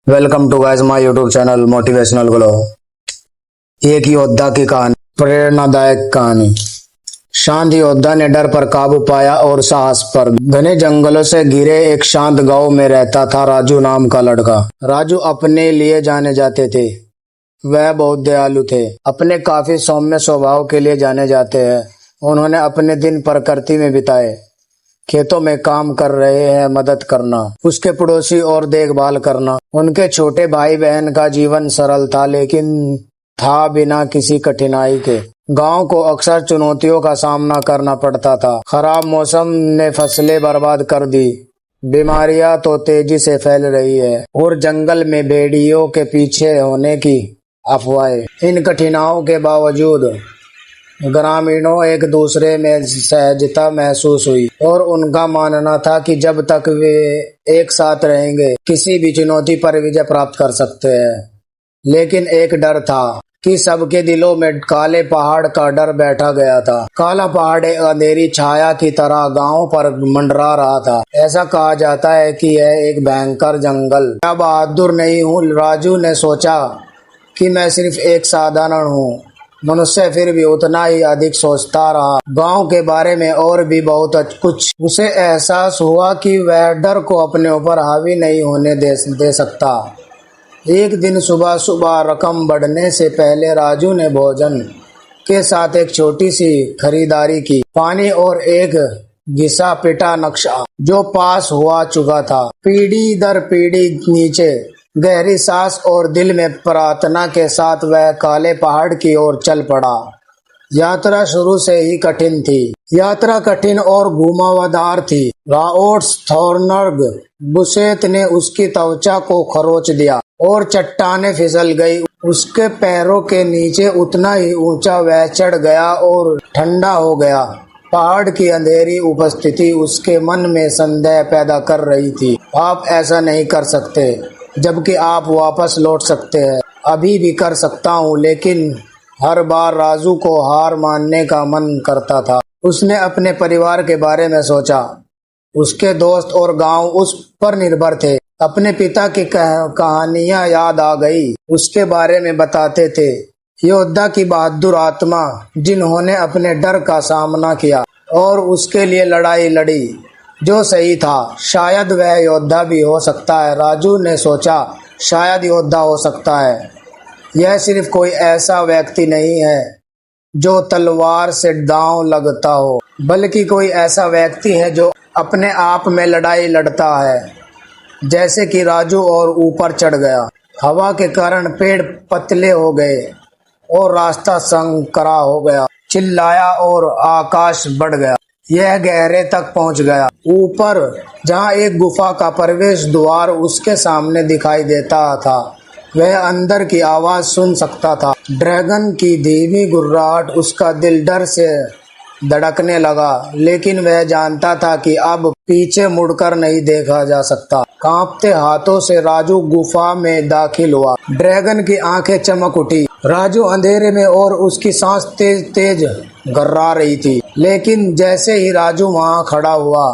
Welcome to guys my YouTube channel motivational glow. एक योद्धा की कहानी, प्रेरणादायक कहानी। शांत योद्धा ने डर पर काबू पाया और साहस पर। घने जंगलों से घिरे एक शांत गांव में रहता था राजू नाम का लड़का। राजू अपने लिए जाने जाते थे। वह बहुत दयालु थे। अपने काफी सौम्य स्वभाव के लिए जाने जाते हैं। उन्होंने अपने दिन प्रकृति में बिताए, खेतों में काम कर रहे हैं, मदद करना, उसके पड़ोसी और देखभाल करना। उनके छोटे भाई बहन का जीवन सरल था, लेकिन था बिना किसी कठिनाई के। गांव को अक्सर चुनौतियों का सामना करना पड़ता था। खराब मौसम ने फसलें बर्बाद कर दी, बीमारियां तो तेजी से फैल रही है और जंगल में भेड़ियों के पीछे होने की अफवाहें। इन कठिनाइयों के बावजूद ग्रामीणों एक दूसरे में सहजता महसूस हुई और उनका मानना था कि जब तक वे एक साथ रहेंगे किसी भी चुनौती पर विजय प्राप्त कर सकते हैं। लेकिन एक डर था कि सबके दिलों में काले पहाड़ का डर बैठा गया था। काला पहाड़ एक अंधेरी छाया की तरह गांव पर मंडरा रहा था। ऐसा कहा जाता है कि यह एक भयंकर जंगल। मैं बहादुर नहीं हूँ, राजू ने सोचा कि मैं सिर्फ एक साधारण हूँ मनुष्य, फिर भी उतना ही अधिक सोचता रहा गांव के बारे में और भी बहुत कुछ। उसे एहसास हुआ कि वह डर को अपने ऊपर हावी नहीं होने दे सकता। एक दिन सुबह सुबह रकम बढ़ने से पहले राजू ने भोजन के साथ एक छोटी सी खरीदारी की। पानी और एक घिसा पिटा नक्शा जो पास हुआ चुका था। पीढ़ी दर पीढ़ी नीचे गहरी सांस और दिल में प्रार्थना के साथ वह काले पहाड़ की ओर चल पड़ा। यात्रा शुरू से ही कठिन थी। यात्रा कठिन और घुमावदार थी। राओट्स थॉर्नर्ग बुशेत ने उसकी त्वचा को खरोच दिया और चट्टानें फिसल गई। उसके पैरों के नीचे उतना ही ऊंचा वह चढ़ गया और ठंडा हो गया। पहाड़ की अंधेरी उपस्थिति उसके मन में संदेह पैदा कर रही थी। आप ऐसा नहीं कर सकते, जबकि आप वापस लौट सकते हैं। अभी भी कर सकता हूँ, लेकिन हर बार राजू को हार मानने का मन करता था। उसने अपने परिवार के बारे में सोचा। उसके दोस्त और गांव उस पर निर्भर थे। अपने पिता की कहानियां याद आ गई। उसके बारे में बताते थे योद्धा की बहादुर आत्मा, जिन्होंने अपने डर का सामना किया और उसके लिए लड़ाई लड़ी जो सही था। शायद वह योद्धा भी हो सकता है, राजू ने सोचा। शायद योद्धा हो सकता है। यह सिर्फ कोई ऐसा व्यक्ति नहीं है जो तलवार से दांव लगता हो, बल्कि कोई ऐसा व्यक्ति है जो अपने आप में लड़ाई लड़ता है। जैसे कि राजू और ऊपर चढ़ गया। हवा के कारण पेड़ पतले हो गए और रास्ता संकरा हो गया। चिल्लाया और आकाश बढ़ गया। यह गहरे तक पहुंच गया। ऊपर जहां एक गुफा का प्रवेश द्वार उसके सामने दिखाई देता था, वह अंदर की आवाज सुन सकता था। ड्रैगन की धीमी गुर्राहट। उसका दिल डर से धड़कने लगा, लेकिन वह जानता था कि अब पीछे मुड़कर नहीं देखा जा सकता। कांपते हाथों से राजू गुफा में दाखिल हुआ। ड्रैगन की आंखें चमक उठी। राजू अंधेरे में और उसकी सांस तेज तेज घर्रा रही थी। लेकिन जैसे ही राजू वहां खड़ा हुआ,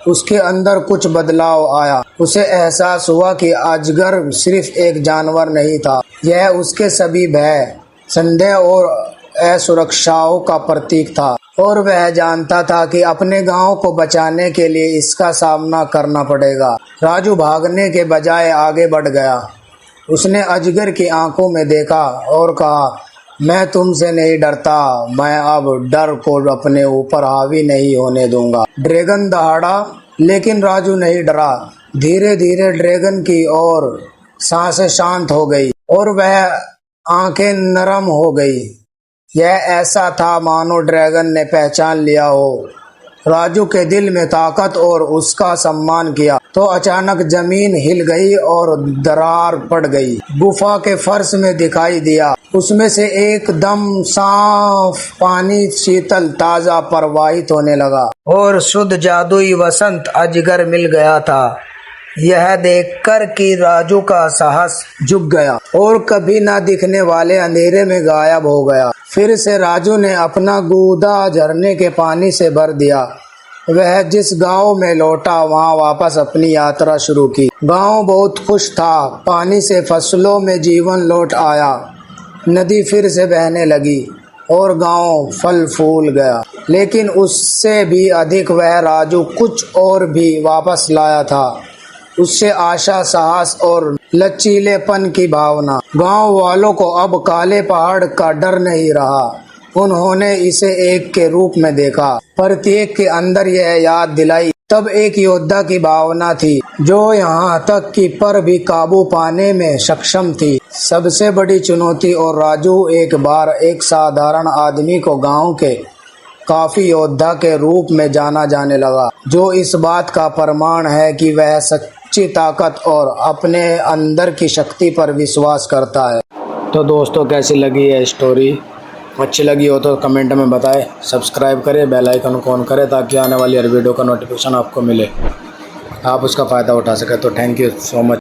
उसके अंदर कुछ बदलाव आया। उसे एहसास हुआ कि अजगर सिर्फ एक जानवर नहीं था, यह उसके सभी भय, संदेह और असुरक्षाओं का प्रतीक था। और वह जानता था कि अपने गांव को बचाने के लिए इसका सामना करना पड़ेगा। राजू भागने के बजाय आगे बढ़ गया। उसने अजगर की आंखों में देखा और कहा, मैं तुमसे नहीं डरता, मैं अब डर को अपने ऊपर हावी नहीं होने दूंगा। ड्रैगन दहाड़ा, लेकिन राजू नहीं डरा। धीरे धीरे ड्रैगन की ओर सांसें शांत हो गई और वह आंखें नरम हो गई। यह ऐसा था मानो ड्रैगन ने पहचान लिया हो। राजू के दिल में ताकत और उसका सम्मान किया तो अचानक जमीन हिल गई और दरार पड़ गई। गुफा के फर्श में दिखाई दिया। उसमें से एकदम साफ पानी शीतल ताजा प्रवाहित होने लगा और शुद्ध जादुई वसंत अजगर मिल गया था। यह देखकर कि राजू का साहस झुक गया और कभी ना दिखने वाले अंधेरे में गायब हो गया। फिर से राजू ने अपना गूदा झरने के पानी से भर दिया। वह जिस गांव में लौटा वहां वापस अपनी यात्रा शुरू की। गांव बहुत खुश था, पानी से फसलों में जीवन लौट आया, नदी फिर से बहने लगी और गांव फल फूल गया। लेकिन उससे भी अधिक वह राजू कुछ और भी वापस लाया था, उससे आशा, साहस और लचीलेपन की भावना। गांव वालों को अब काले पहाड़ का डर नहीं रहा, उन्होंने इसे एक के रूप में देखा। प्रत्येक के अंदर यह याद दिलाई तब एक योद्धा की भावना थी, जो यहाँ तक कि पर भी काबू पाने में सक्षम थी। सबसे बड़ी चुनौती। और राजू एक बार एक साधारण आदमी को गांव के काफी योद्धा के रूप में जाना जाने लगा, जो इस बात का प्रमाण है कि वह सच्ची ताकत और अपने अंदर की शक्ति पर विश्वास करता है। तो दोस्तों, कैसी लगी है स्टोरी? अच्छी लगी हो तो कमेंट में बताएं, सब्सक्राइब करें, बेल आइकन को ऑन करें ताकि आने वाली हर वीडियो का नोटिफिकेशन आपको मिले, आप उसका फ़ायदा उठा सकें। तो थैंक यू सो मच।